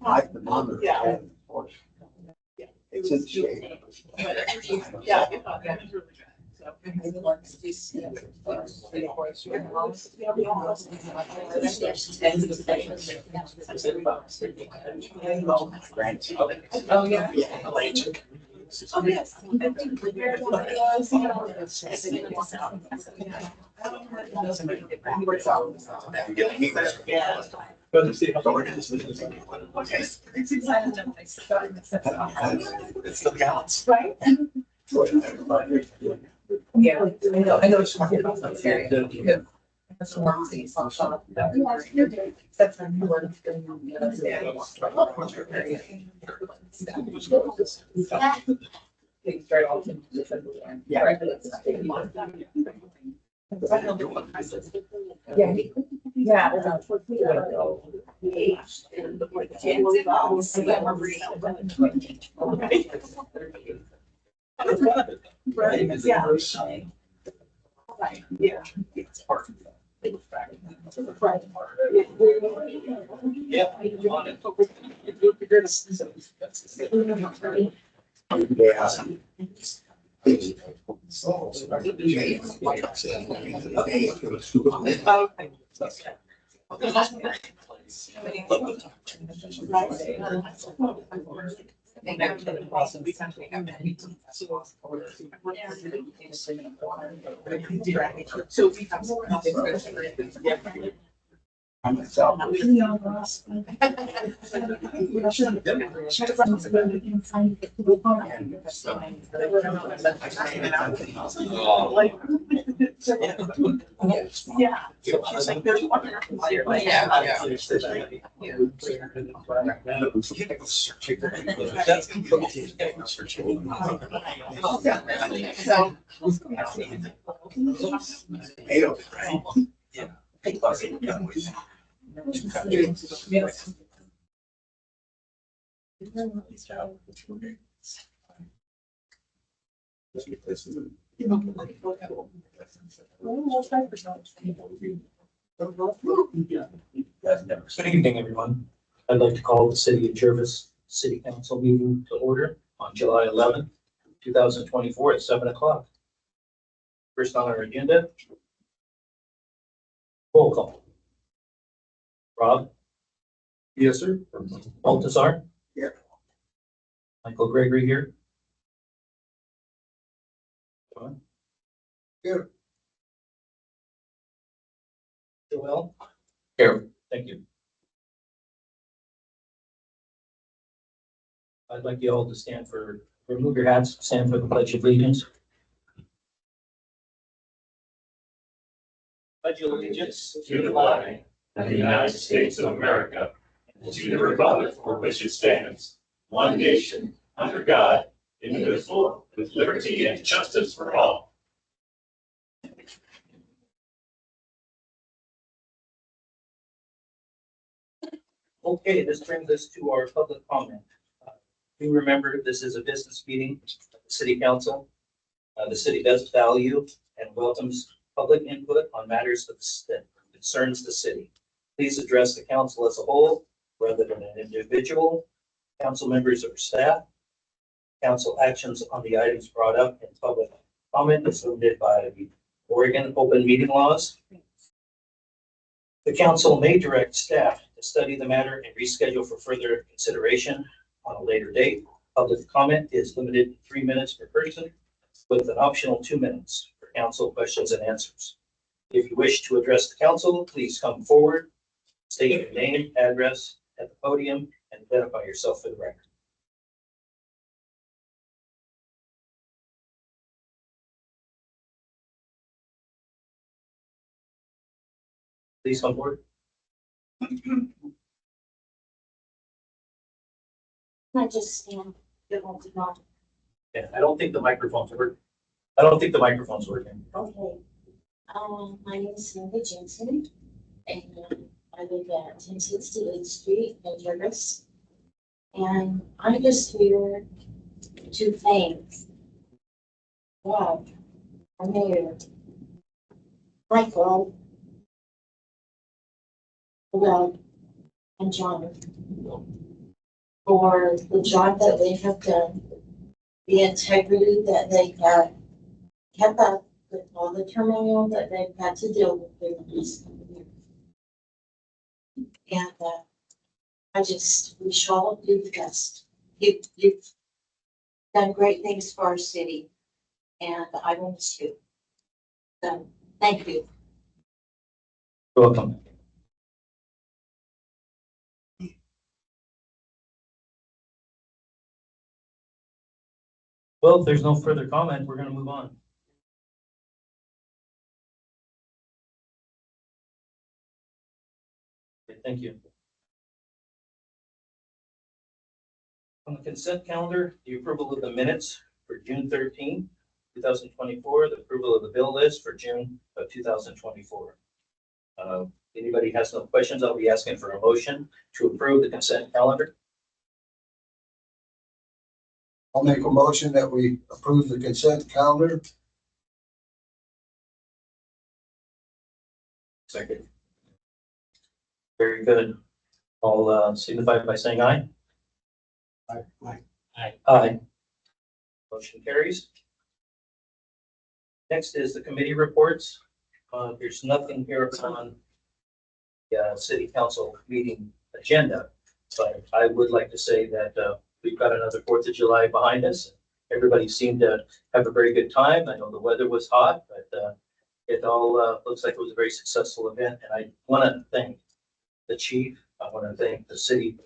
Like the mother. Yeah. It's a shame. Yeah. It was really good. So. Oh, yeah. Oh, yes. It's exciting. It still counts. Right? Yeah, I know what you're talking about. That's one thing. That's when you were. Things start off in different. Yeah. Right. Yeah. Yeah. Right. Yeah. Yeah. It's hard. Right. Yeah. So we have. I'm myself. Yeah. She's like, there's one here. Like, So. Good evening, everyone. I'd like to call the City of Jervis City Council meeting to order on July 11th, 2024 at 7 o'clock. First on our agenda. Roll call. Rob? Yes, sir. Baltazar? Here. Michael Gregory here. John? Here. Joel? Here. Thank you. I'd like you all to remove your hats, stand for the Pledge of Allegiance. Pledge allegiance to the flag of the United States of America, and to the republic for which it stands, one nation, under God, indivisible, with liberty and justice for all. Okay, this brings us to our public comment. Do remember, this is a business meeting of the City Council. The city does value and welcomes public input on matters that concerns the city. Please address the council as a whole rather than an individual, council members or staff. Council actions on the items brought up in public comment is limited by the Oregon open meeting laws. The council may direct staff to study the matter and reschedule for further consideration on a later date. Public comment is limited to 3 minutes per person, with an optional 2 minutes for council questions and answers. If you wish to address the council, please come forward, state your name, address at the podium, and identify yourself for the record. Please come forward. I just stand. It won't be long. Yeah, I don't think the microphone's working. I don't think the microphone's working. Okay. My name is Cindy Jensen, and I live at 1068th Street in Jervis. And I'm just here to thank God, our mayor, Michael, Doug, and John for the job that they have done, the integrity that they have kept up with all the turmoil that they've had to deal with in the last couple of years. And I just wish all of you the best. You've done great things for our city, and I will miss you. So, thank you. You're welcome. Well, if there's no further comment, we're gonna move on. Okay, thank you. On the consent calendar, the approval of the minutes for June 13, 2024, the approval of the bill list for June of 2024. Anybody has no questions, I'll be asking for a motion to approve the consent calendar. I'll make a motion that we approve the consent calendar. Second. Very good. I'll signify by saying aye. Aye. Motion carries. Next is the committee reports. There's nothing here on the city council meeting agenda, but I would like to say that we've got another 4th of July behind us. Everybody seemed to have a very good time. I know the weather was hot, but it all looks like it was a very successful event. And I want to thank the chief. I want to thank the city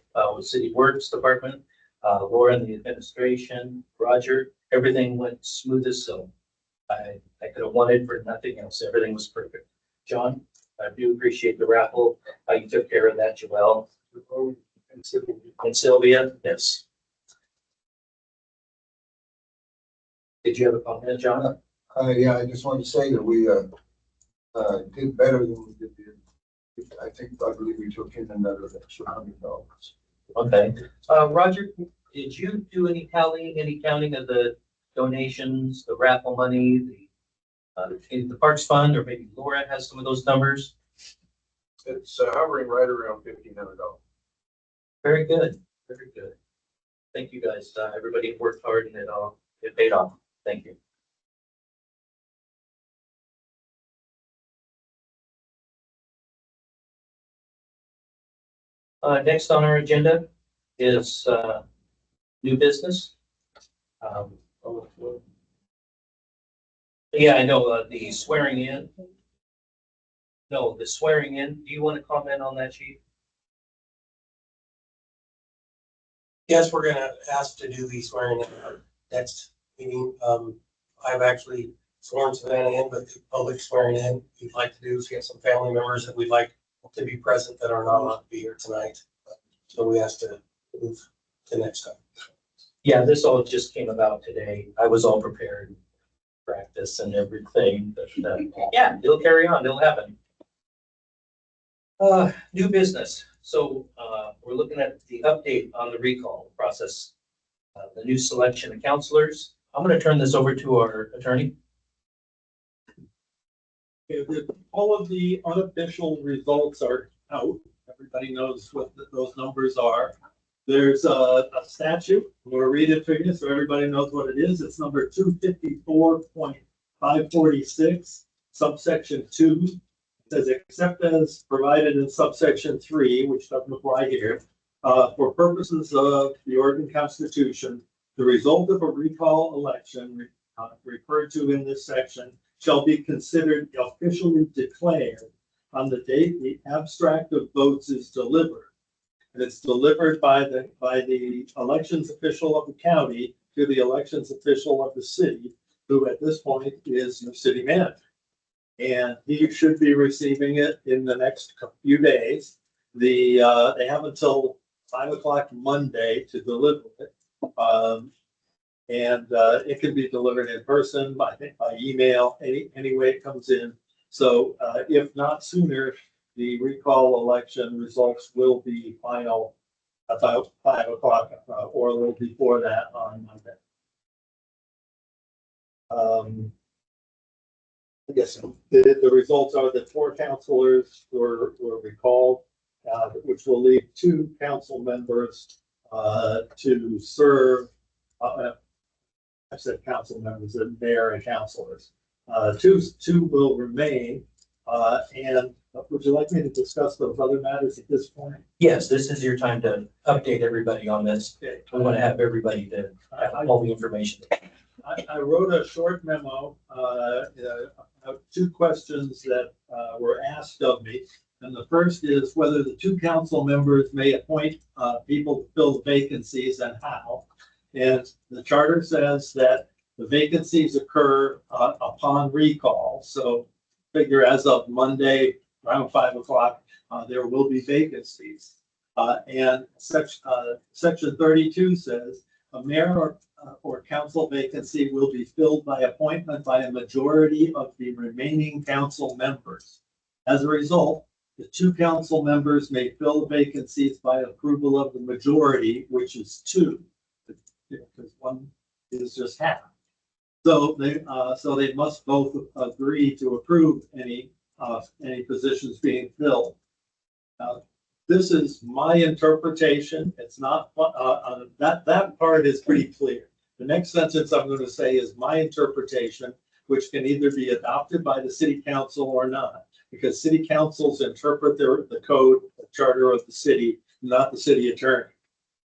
works department, Laura and the administration, Roger. Everything went smooth as silk. I could have wanted for nothing else. Everything was perfect. John, I do appreciate the raffle, how you took care of that, Joelle. And Sylvia, yes. Did you have a comment, John? Yeah, I just wanted to say that we did better than we did. I believe we took in another extra $100. Okay. Roger, did you do any counting of the donations, the raffle money, the Parks Fund, or maybe Laura has some of those numbers? It's hovering right around $1,500. Very good, very good. Thank you guys. Everybody worked hard and it paid off. Thank you. Next on our agenda is new business. Yeah, I know the swearing in. No, the swearing in. Do you want to comment on that, Chief? Yes, we're gonna ask to do the swearing in our next meeting. I've actually sworn Savannah in, but the public swearing in, we'd like to do is get some family members that we'd like to be present that are not allowed to be here tonight. So we asked to move to next time. Yeah, this all just came about today. I was all prepared, practice and everything, but yeah, it'll carry on, it'll happen. New business. So we're looking at the update on the recall process, the new selection of counselors. I'm going to turn this over to our attorney. All of the unofficial results are out. Everybody knows what those numbers are. There's a statute. I'm going to read it for you so everybody knows what it is. It's number 254.546, subsection 2. It says, except as provided in subsection 3, which doesn't apply here, for purposes of the Oregon Constitution, the result of a recall election referred to in this section shall be considered officially declared on the date the abstract of votes is delivered. And it's delivered by the elections official of the county to the elections official of the city, who at this point is your city manager. And he should be receiving it in the next few days. They have until 5 o'clock Monday to deliver it. It can be delivered in person, I think by email, any way it comes in. So if not sooner, the recall election results will be final about 5 o'clock or a little before that on Monday. Yes, the results are that 4 counselors were recalled, which will leave 2 council members to serve, I said council members, and mayor and councilors. Two will remain, and would you like me to discuss those other matters at this point? Yes, this is your time to update everybody on this. Okay. We want to have everybody to have all the information. I wrote a short memo, two questions that were asked of me. And the first is whether the two council members may appoint people to fill the vacancies and how. And the charter says that the vacancies occur upon recall. So figure as of Monday around 5 o'clock, there will be vacancies. And section 32 says a mayor or council vacancy will be filled by appointment by a majority of the remaining council members. As a result, the two council members may fill the vacancies by approval of the majority, which is 2, because 1 is just half. So they must both agree to approve any positions being filled. This is my interpretation. It's not, that part is pretty clear. The next sentence I'm going to say is my interpretation, which can either be adopted by the city council or not, because city councils interpret the code, the charter of the city, not the city attorney.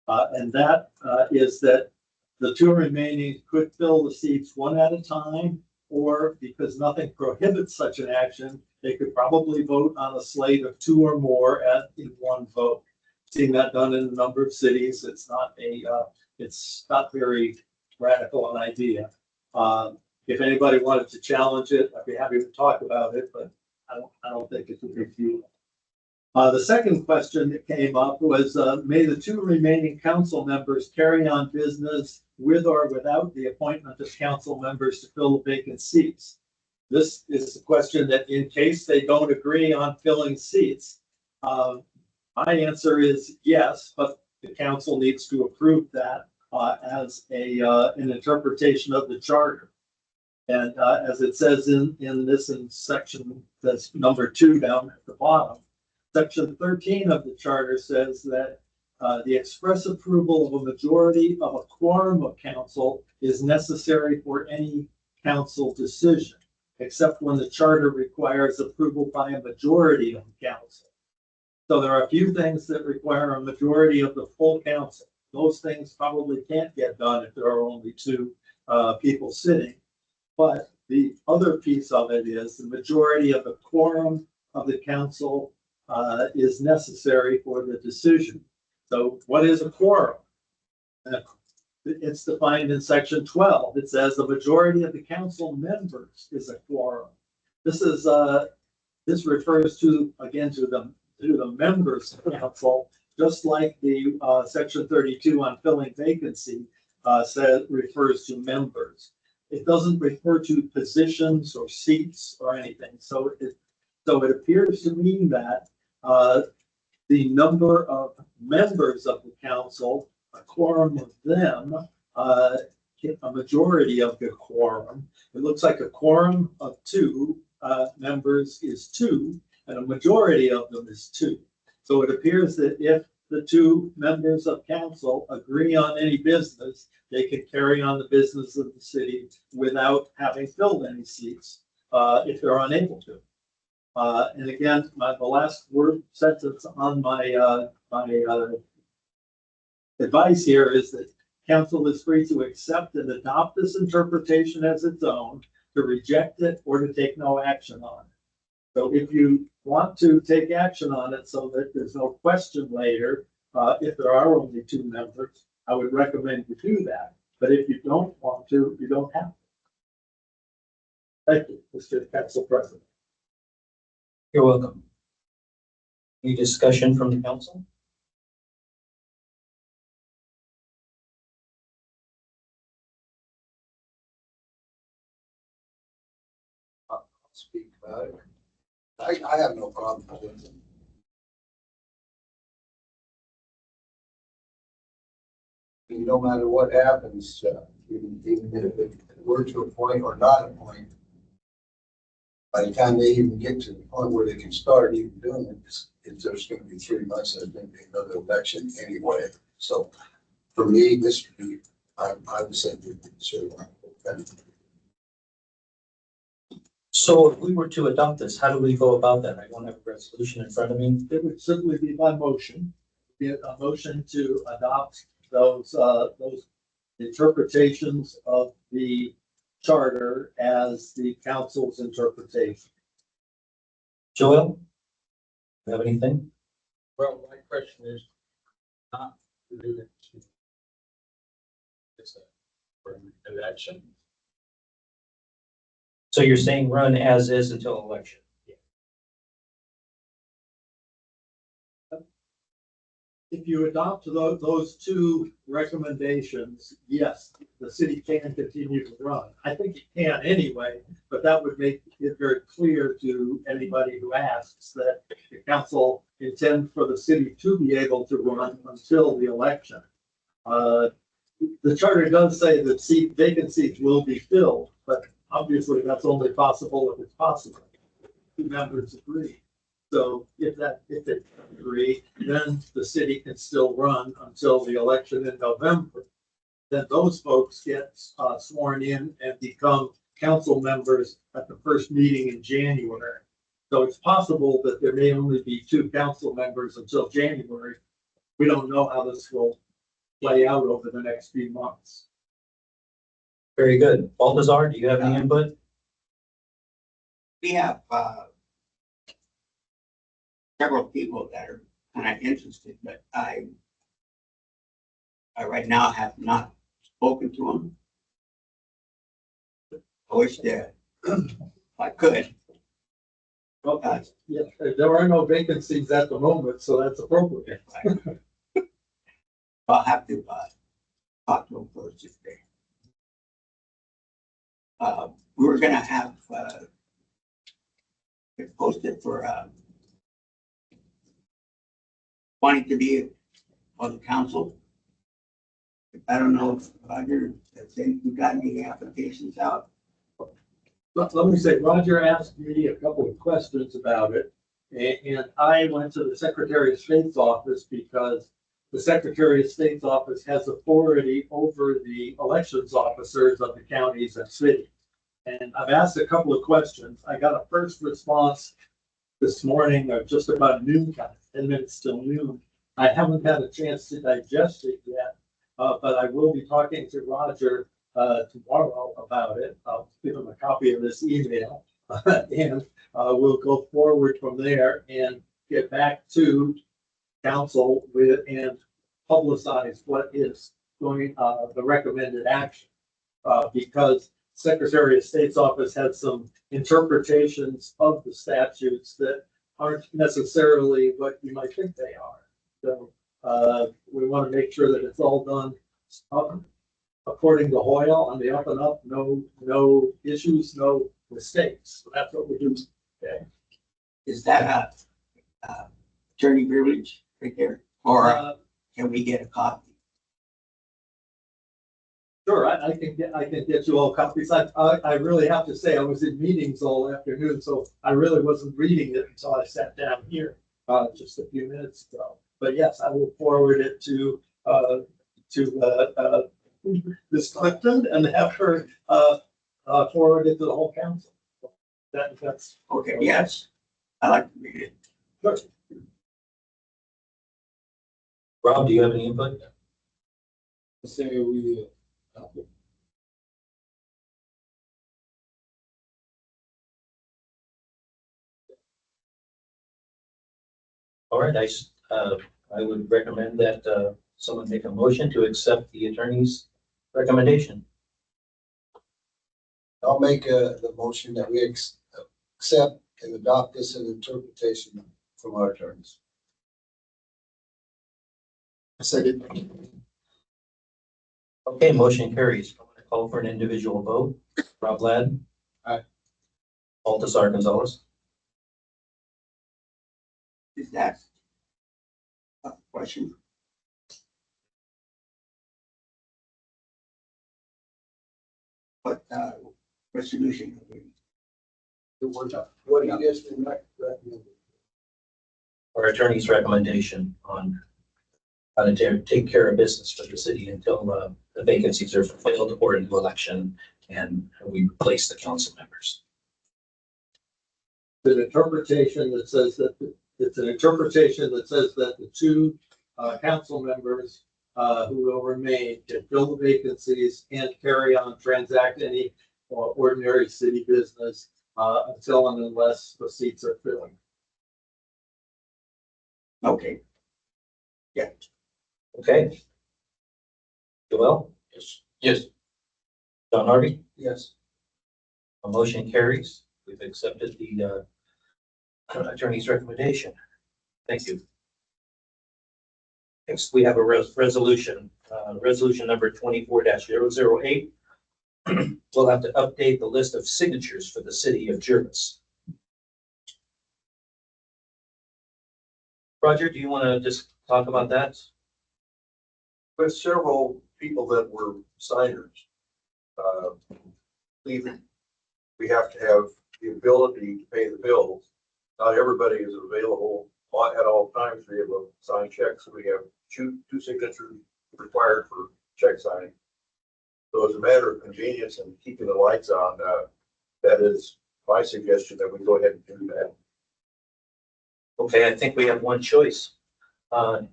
And that is that the 2 remaining could fill the seats 1 at a time, or because nothing prohibits such an action, they could probably vote on a slate of 2 or more in 1 vote. Seen that done in a number of cities. It's not very radical an idea. If anybody wanted to challenge it, I'd be happy to talk about it, but I don't think it's a big deal. The second question that came up was, may the 2 remaining council members carry on business with or without the appointment of council members to fill the vacant seats? This is the question that in case they don't agree on filling seats, my answer is yes, but the council needs to approve that as an interpretation of the charter. And as it says in section that's number 2 down at the bottom, section 13 of the charter says that the express approval of a majority of a quorum of council is necessary for any council decision, except when the charter requires approval by a majority of the council. So there are a few things that require a majority of the full council. Those things probably can't get done if there are only 2 people sitting. But the other piece of it is the majority of the quorum of the council is necessary for the decision. So what is a quorum? It's defined in section 12. It says the majority of the council members is a quorum. This refers to, again, to the members of council, just like the section 32 on filling vacancy refers to members. It doesn't refer to positions or seats or anything. So it appears to me that the number of members of the council, a quorum of them, a majority of the quorum. It looks like a quorum of 2 members is 2, and a majority of them is 2. So it appears that if the 2 members of council agree on any business, they can carry on the business of the city without having filled any seats if they're unable to. And again, the last sentence on my advice here is that council is free to accept and adopt this interpretation as its own, to reject it, or to take no action on it. So if you want to take action on it so that there's no question later, if there are only 2 members, I would recommend you do that. But if you don't want to, you don't have to. Thank you, Mr. Council President. You're welcome. Any discussion from the council? I'll speak about it. I have no problem with it. No matter what happens, even if it were to appoint or not appoint, by the time they even get to the point where they can start even doing it, there's going to be 3 months and there's going to be another election anyway. So for me, this would be, I would say, So if we were to adopt this, how do we go about that? I don't have a resolution in front of me. It would simply be by motion, be a motion to adopt those interpretations of the charter as the council's interpretation. Joel? You have anything? Well, my question is not related to this, for an election. So you're saying run as is until election? If you adopt those two recommendations, yes, the city can continue to run. I think it can anyway, but that would make it very clear to anybody who asks that the council intends for the city to be able to run until the election. The charter does say that vacancies will be filled, but obviously that's only possible if it's possible. Two members agree. So if they agree, then the city can still run until the election in November. Then those folks get sworn in and become council members at the first meeting in January. So it's possible that there may only be two council members until January. We don't know how this will play out over the next few months. Very good. Baltazar, do you have any input? We have several people that are kind of interested, but I right now have not spoken to them. I wish that I could. Well, yeah, there are no vacancies at the moment, so that's appropriate. I'll have to talk to them first if they. We were gonna have it posted for wanting to be on the council. I don't know if Roger, if we got any applications out. Let me say, Roger asked me a couple of questions about it, and I went to the Secretary of State's office because the Secretary of State's office has authority over the elections officers of the counties and cities. And I've asked a couple of questions. I got a first response this morning, or just about noon time, 10 minutes till noon. I haven't had a chance to digest it yet, but I will be talking to Roger tomorrow about it. I'll give him a copy of this email and we'll go forward from there and get back to council with and publicize what is going, the recommended action. Because Secretary of State's office had some interpretations of the statutes that aren't necessarily what you might think they are. So we want to make sure that it's all done according to Hoyle on the up and up, no issues, no mistakes. So that's what we do. Okay. Is that a attorney privilege right there? Or can we get a copy? Sure, I can get you all copies. I really have to say, I was in meetings all afternoon, so I really wasn't reading it until I sat down here just a few minutes ago. But yes, I will forward it to Ms. Clifton and have her forward it to the whole council. That's Okay, yes, I like to read it. sure. Rob, do you have any input? Say we. All right, I would recommend that someone make a motion to accept the attorney's recommendation. I'll make the motion that we accept and adopt this as interpretation from our attorneys. I said it. Okay, motion carries. I'm going to call for an individual vote. Rob Ladd. Aye. Baltazar Gonzalez. Is that a question? What resolution? What do you guys recommend? Our attorney's recommendation on to take care of business for the city until the vacancies are fulfilled or into election and we replace the council members. An interpretation that says that, it's an interpretation that says that the two council members who will remain can fill the vacancies and carry on, transact any ordinary city business until and unless the seats are filling. Okay. Okay? Joel? Yes. Yes. John Harvey? Yes. A motion carries. We've accepted the attorney's recommendation. Thank you. Next, we have a resolution, resolution number 24-008. We'll have to update the list of signatures for the city of Jervis. Roger, do you want to just talk about that? With several people that were signers, leaving, we have to have the ability to pay the bills. Not everybody is available at all times to be able to sign checks. We have two signatures required for check signing. So as a matter of convenience and keeping the lights on, that is my suggestion that we go ahead and do that. Okay, I think we have one choice. Go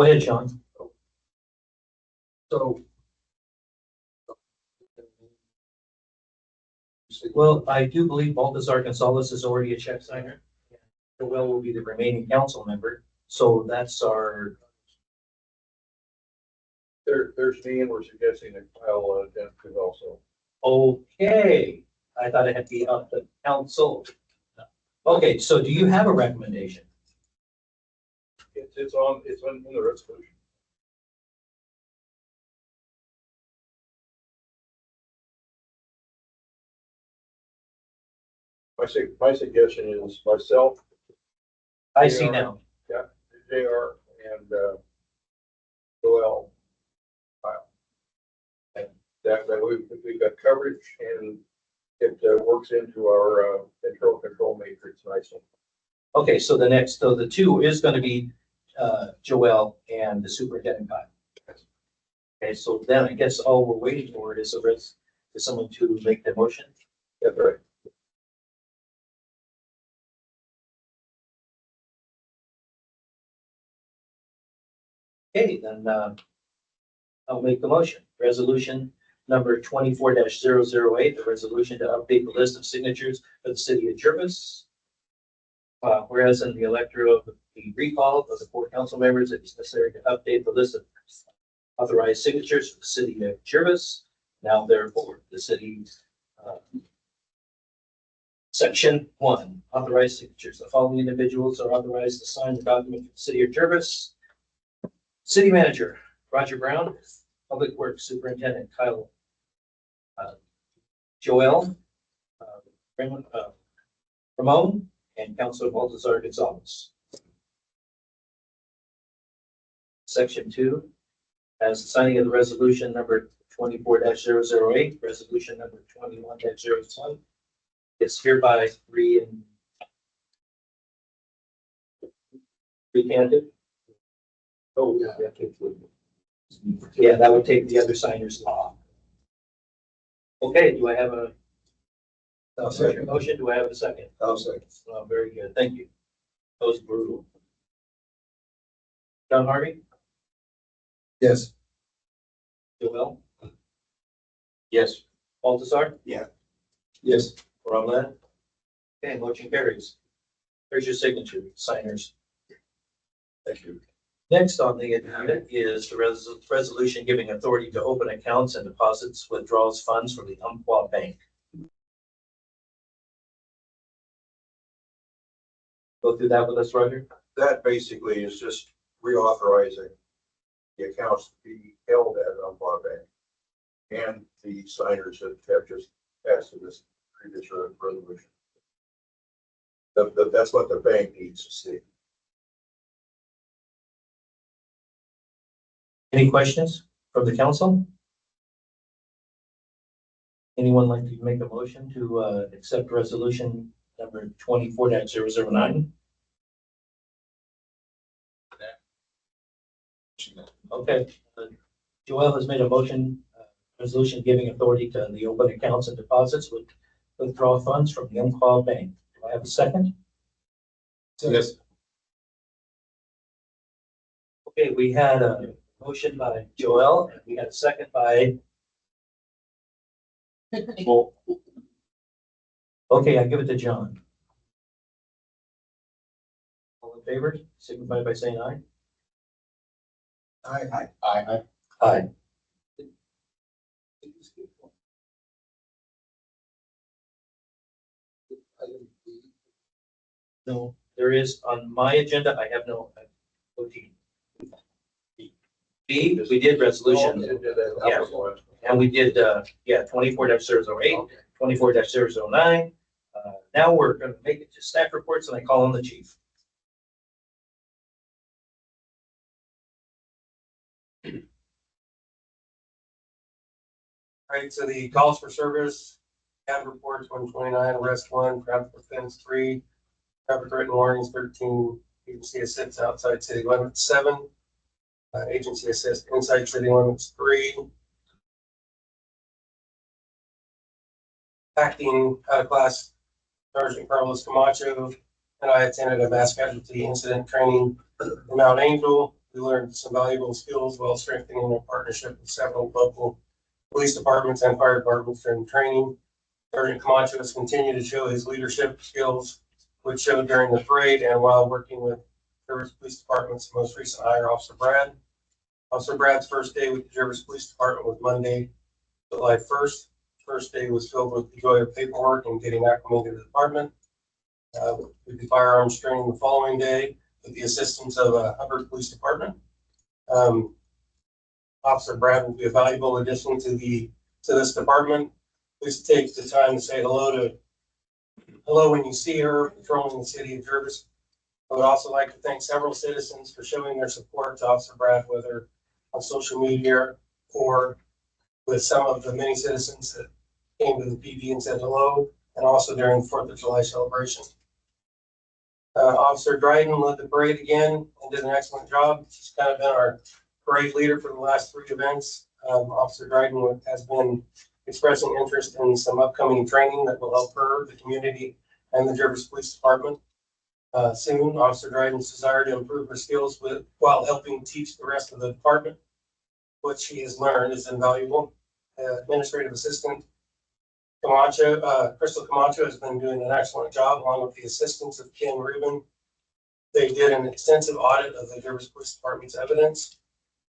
ahead, Sean. So. Well, I do believe Baltazar Gonzalez is already a check signer. Joel will be the remaining council member. So that's our, There's me, and we're suggesting that Kyle Dent also. okay. I thought it had to be up to council. Okay, so do you have a recommendation? It's on in the resolution. My suggestion is myself, I see now. JR, and Joel. Kyle. That we've got coverage, and it works into our control matrix nicely. Okay, so the two is going to be Joel and the superintendent Kyle. Okay, so then I guess all we're waiting for is someone to make the motion. That's right. Okay, then I'll make the motion. Resolution number 24-008, the resolution to update the list of signatures for the city of Jervis. Whereas in the elector of the recall of the 4 council members, it is necessary to update the list of authorized signatures for the city of Jervis. Now therefore, the city, section 1, authorized signatures. The following individuals are authorized to sign the document for the city of Jervis. City manager, Roger Brown. Public Works Superintendent, Kyle Joel, Ramon, and Councilor Baltazar Gonzalez. Section 2, as the signing of the resolution number 24-008, resolution number 21-01, is hereby recanted. Oh, yeah. Yeah, that would take the other signers off. Okay, do I have a motion? Do I have a second? I'll second. Oh, very good. Thank you. That was brutal. John Harvey? Yes. Joel? Yes. Baltazar? Yes. Roblet? Okay, motion carries. There's your signature, signers. Thank you. Next on the agenda is the resolution giving authority to open accounts and deposits withdrawals funds from the Umpqua Bank. Go through that with us, Roger? That basically is just reauthorizing the accounts to be held at Umpqua Bank and the signers that have just passed in this previous resolution. That's what the bank needs to see. Any questions from the council? Anyone like to make a motion to accept resolution number 24-009? Okay. Joel has made a motion, resolution giving authority to the open accounts and deposits with withdraw funds from the Umpqua Bank. Do I have a second? Yes. Okay, we had a motion by Joel, and we had a second by. Well, okay, I give it to John. All in favor, signify by saying aye. Aye. Aye. No, there is, on my agenda, I have no. OT. B, we did resolution, Yeah. and we did, 24-008, 24-009. Now we're gonna make it to staff reports, and I call on the chief. Right, so the calls for service, cab reports 129, arrest 1, traffic offense 3, traffic written warnings 13, agency assist outside city limits 7, agency assist inside city limits 3. Acting out of class Sergeant Carlos Camacho and I attended a mass casualty incident training in Mount Angel. We learned some valuable skills while strengthening our partnership with several local police departments and fire departments during training. Sergeant Camacho has continued to show his leadership skills, which showed during the parade and while working with Jervis Police Department's most recent hire, Officer Brad. Officer Brad's first day with the Jervis Police Department was Monday, July 1st. First day was filled with the joy of paperwork and getting acclimated to the department. We did firearms training the following day with the assistance of Hubbard Police Department. Officer Brad will be a valuable addition to this department. Please take the time to say hello when you see her patrolling the city of Jervis. I would also like to thank several citizens for showing their support to Officer Brad, whether on social media or with some of the many citizens that came to the PD and said hello, and also during the 4th of July celebration. Officer Dryden led the parade again and did an excellent job. She's kind of been our parade leader for the last 3 events. Officer Dryden has been expressing interest in some upcoming training that will help her, the community, and the Jervis Police Department. Soon, Officer Dryden's desire to improve her skills while helping teach the rest of the department what she has learned is invaluable. Administrative Assistant Crystal Camacho has been doing an excellent job along with the assistance of Ken Rubin. They did an extensive audit of the Jervis Police Department's evidence.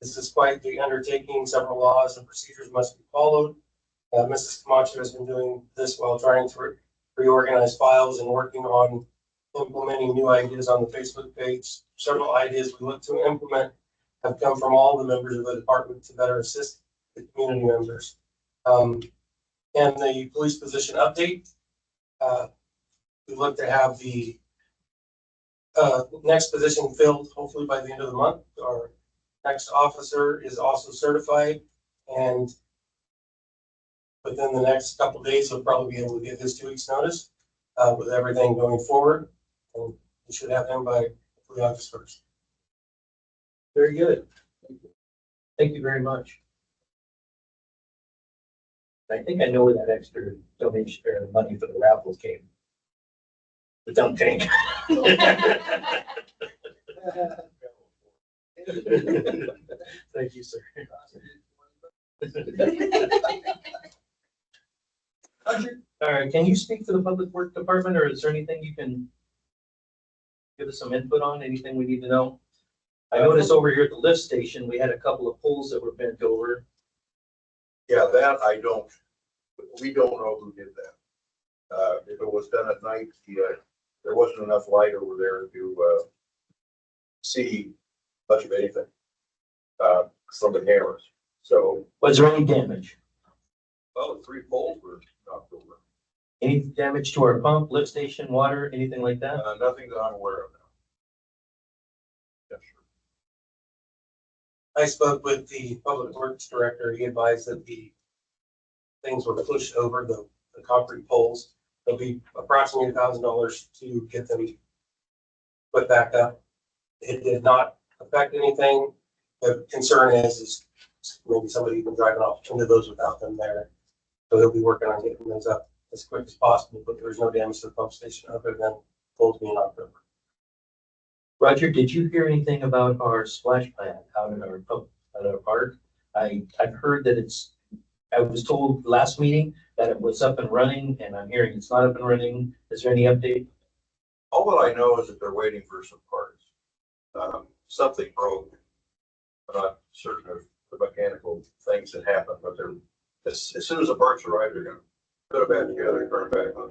This is quite the undertaking. Several laws and procedures must be followed. Mrs. Camacho has been doing this while trying to reorganize files and working on implementing new ideas on the Facebook page. Several ideas we look to implement have come from all the members of the department to better assist the community members. And the police position update, we look to have the next position filled hopefully by the end of the month. Our next officer is also certified, and within the next couple of days, he'll probably be able to give his 2 weeks notice with everything going forward. And we should have him by August 1st. Very good. Thank you very much. I think I know where that extra donation or money for the raffle came. The dump tank. Thank you, sir. All right, can you speak to the Public Works Department, or is there anything you can give us some input on, anything we need to know? I noticed over here at the lift station, we had a couple of poles that were bent over. Yeah, that we don't know who did that. If it was done at night, there wasn't enough light over there to see much of anything from the cameras. So, Was there any damage? well, the 3 poles were knocked over. Any damage to our pump, lift station, water, anything like that? Nothing that I'm aware of now. Yes, sir. I spoke with the Public Works Director. He advised that the things were pushed over the concrete poles. There'll be approximately $1,000 to get them put back up. It did not affect anything. The concern is maybe somebody can drive off into those without them there. So he'll be working on getting those up as quick as possible, but there's no damage to the pump station other than told me in October. Roger, did you hear anything about our splash pad out in our, at our park? I've heard that I was told last meeting that it was up and running, and I'm hearing it's not up and running. Is there any update? All that I know is that they're waiting for some parts. Something broke. I'm not certain of the mechanical things that happened, but they're, as soon as the parts arrive, they're gonna put it back together and turn it back on.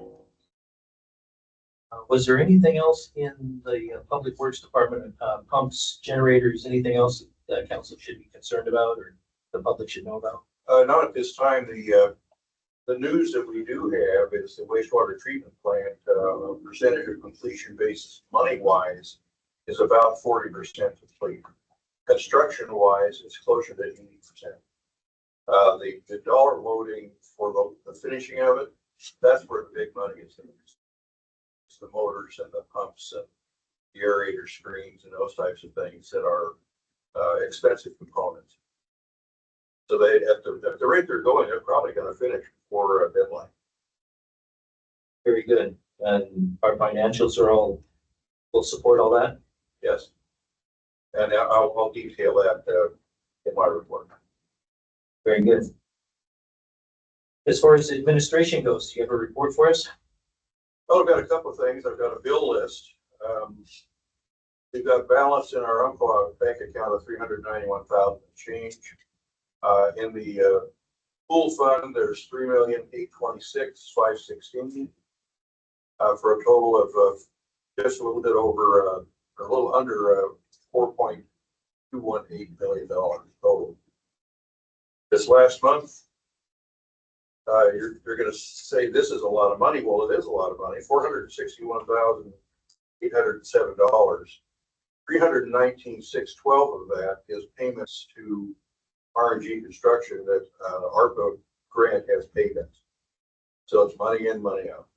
Was there anything else in the Public Works Department, pumps, generators, anything else that council should be concerned about or the public should know about? Not at this time. The news that we do have is the wastewater treatment plant, percentage of completion basis, money wise, is about 40% complete. Construction wise, it's closer to 80%. The dollar loading for the finishing of it, that's where the big money is. It's the motors and the pumps and the aerator screens and those types of things that are expensive components. So they, at the rate they're going, they're probably going to finish before a deadline. Very good. And our financials are all, will support all that? Yes. And I'll detail that in my report. Very good. As far as administration goes, do you have a report for us? Oh, I've got a couple of things. I've got a bill list. We've got balance in our Umpqua bank account of $391,000 change. In the pool fund, there's $3,826,516 for a total of just a little bit over, a little under $4.218 million total. This last month, you're going to say this is a lot of money. Well, it is a lot of money. $461,807. $319,612 of that is payments to RNG construction that ARPA grant has paid us. So it's money in, money out.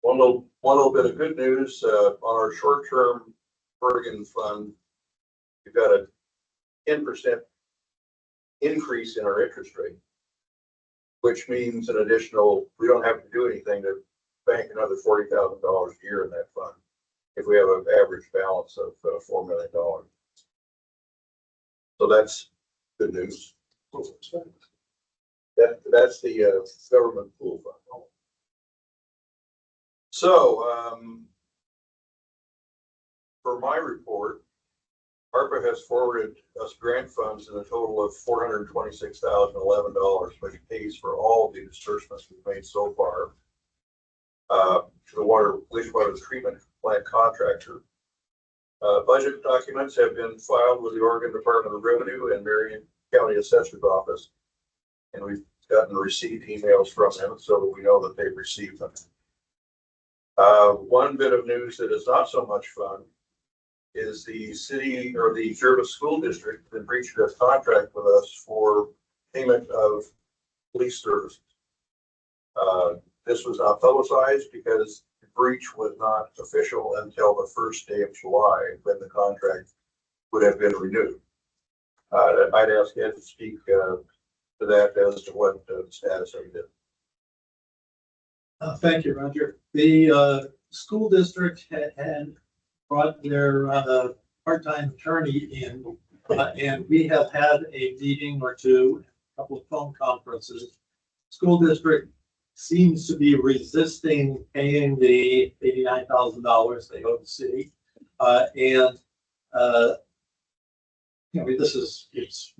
One little bit of good news on our short-term Bergen fund, we've got a 10% increase in our interest rate, which means an additional, we don't have to do anything to bank another $40,000 a year in that fund if we have an average balance of $4 million. So that's good news. That's the government pool fund. So for my report, ARPA has forwarded us grant funds in a total of $426,011, which pays for all the disbursements we've made so far to the wastewater treatment plant contractor. Budget documents have been filed with the Oregon Department of Revenue and Marion County Assessor's Office, and we've gotten received emails from them, so that we know that they've received them. One bit of news that is not so much fun is the city or the Jervis School District that breached a contract with us for payment of police services. This was not publicized because the breach was not official until the first day of July when the contract would have been renewed. I'd ask Ed to speak to that as to what the status of it is. Thank you, Roger. The school district had brought their part-time attorney in, and we have had a meeting or two, a couple of phone conferences. School district seems to be resisting paying the $89,000 they owe the city, it's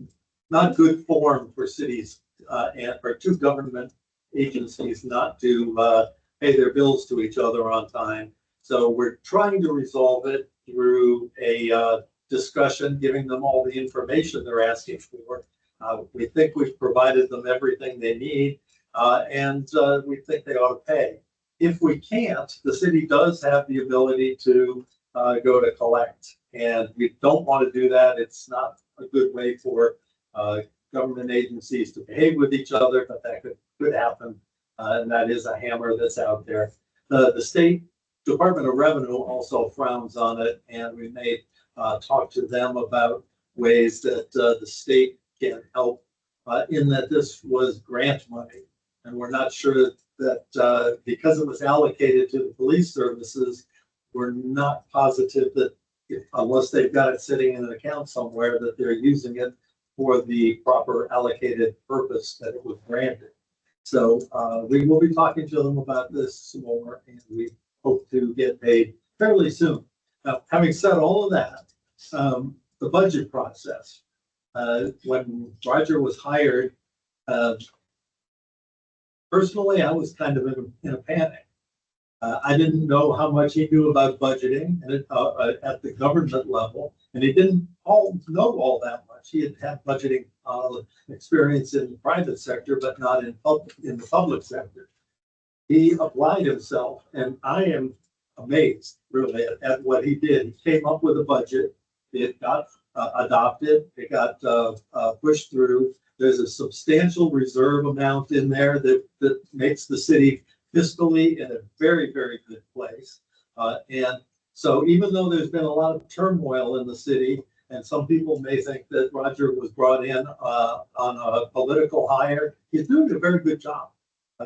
not good form for cities and for two government agencies not to pay their bills to each other on time. So we're trying to resolve it through a discussion, giving them all the information they're asking for. We think we've provided them everything they need, and we think they ought to pay. If we can't, the city does have the ability to go to collect, and we don't want to do that. It's not a good way for government agencies to behave with each other, but that could happen, and that is a hammer that's out there. The state Department of Revenue also frowns on it, and we may talk to them about ways that the state can help in that this was grant money. And we're not sure that because it was allocated to the police services, we're not positive that unless they've got it sitting in an account somewhere, that they're using it for the proper allocated purpose that it was granted. So we will be talking to them about this more, and we hope to get paid fairly soon. Now, having said all of that, the budget process, when Roger was hired, personally, I was kind of in a panic. I didn't know how much he knew about budgeting and at the government level, and he didn't know all that much. He had had budgeting experience in the private sector, but not in the public sector. He applied himself, and I am amazed really at what he did. He came up with a budget. It got adopted. It got pushed through. There's a substantial reserve amount in there that makes the city fiscally in a very, very good place. And so even though there's been a lot of turmoil in the city, and some people may think that Roger was brought in on a political hire, he's doing a very good job.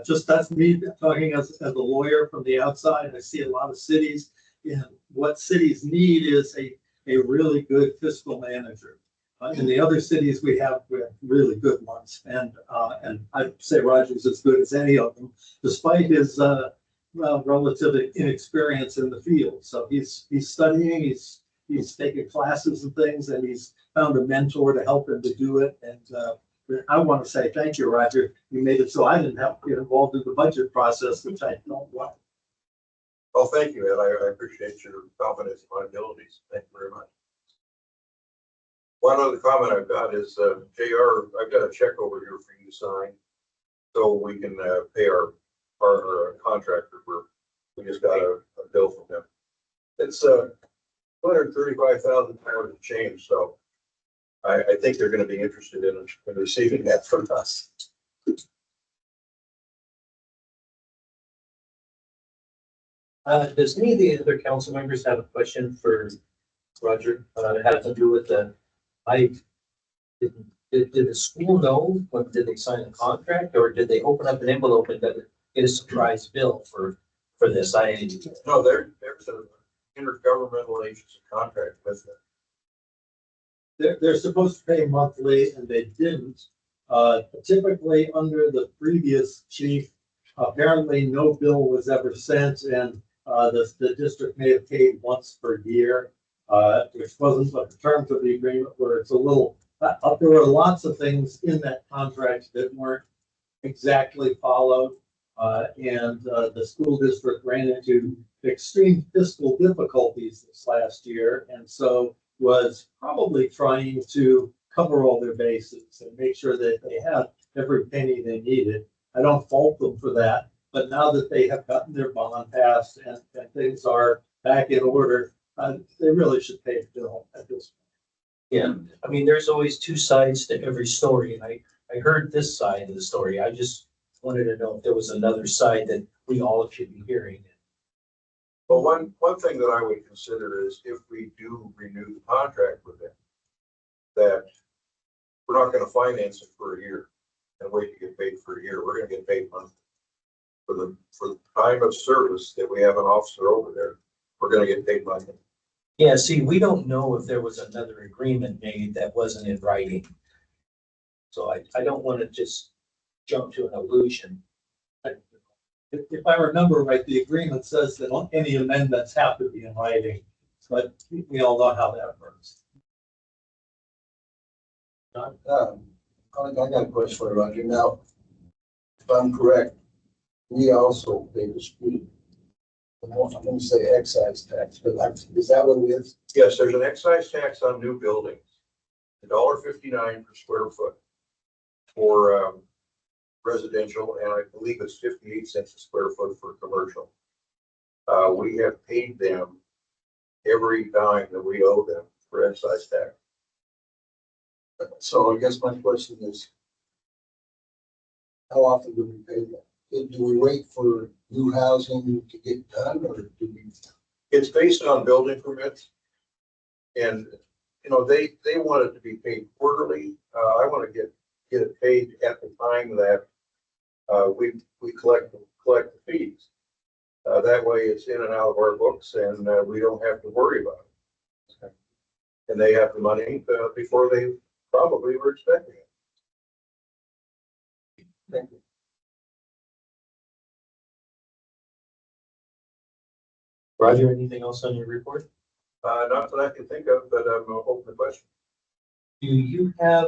Just that's me talking as a lawyer from the outside. I see a lot of cities, and what cities need is a really good fiscal manager. In the other cities, we have really good ones, and I'd say Roger's as good as any of them, despite his relative inexperience in the field. So he's studying, he's taking classes and things, and he's found a mentor to help him to do it. And I want to say thank you, Roger. You made it so I didn't have to get involved in the budget process, which I don't want. Well, thank you, Ed. I appreciate your confidence in my abilities. Thank you very much. One other comment I've got is, JR, I've got a check over here for you to sign, so we can pay our contractor. We just got a bill from them. It's $235,000 of change, so I think they're going to be interested in receiving that from us. Does any of the other council members have a question for Roger? It has to do with did the school know when did they sign the contract, or did they open up an envelope and get a surprise bill for this? No, there's an intergovernmental agency contract with them. They're supposed to pay monthly, and they didn't. Typically, under the previous chief, apparently no bill was ever sent, and the district may have paid once per year, which wasn't what the terms of the agreement were. It's a little, there were lots of things in that contract that weren't exactly followed. And the school district ran into extreme fiscal difficulties this last year, and so was probably trying to cover all their bases and make sure that they had every penny they needed. I don't fault them for that, but now that they have gotten their bond passed and things are back in order, they really should pay the bill at this point. Yeah, I mean, there's always two sides to every story, and I heard this side of the story. I just wanted to know if there was another side that we all should be hearing. Well, one thing that I would consider is if we do renew the contract with them, that we're not going to finance it for a year and wait to get paid for a year. We're going to get paid monthly for the time of service that we have an officer over there. We're going to get paid monthly. Yeah, see, we don't know if there was another agreement made that wasn't in writing. So I don't want to just jump to an illusion. If I remember right, the agreement says that any amendments have to be in writing, but we all know how that works. I got a question for you, Roger. Now, if I'm correct, we also pay the school. I'm going to say excise tax, but is that what it is? Yes, there's an excise tax on new buildings, $1.59 per square foot for residential, and I believe it's 58 cents a square foot for commercial. We have paid them every dime that we owe them for excise tax. So I guess my question is, how often do we pay that? Do we wait for new housing to get done, or do we? It's based on building permits. And, you know, they want it to be paid quarterly. I want to get it paid at the time that, we collect the fees. That way it's in and out of our books and, we don't have to worry about it. And they have the money, before they probably were expecting it. Thank you. Roger, anything else on your report? Not that I can think of, but I'm open to question. Do you have,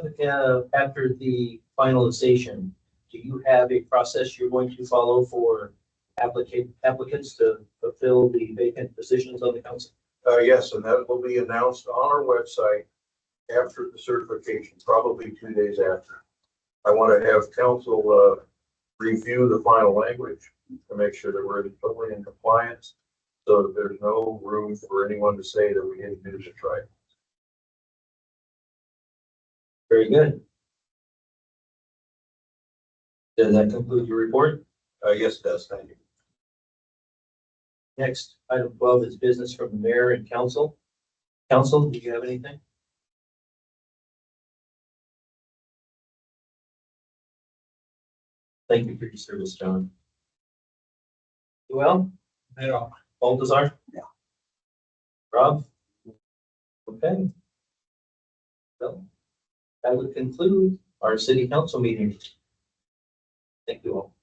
after the finalization, do you have a process you're going to follow for applicants to fulfill the vacant positions on the council? Yes, and that will be announced on our website after the certification, probably 2 days after. I want to have council, review the final language to make sure that we're totally in compliance. So that there's no room for anyone to say that we didn't do this right. Very good. Does that conclude your report? Yes, it does. Thank you. Next, item 12 is business from the mayor and council. Council, do you have anything? Thank you for your service, John. Well, Baltazar? Yeah. Rob? Okay. So that would conclude our city council meeting. Thank you all.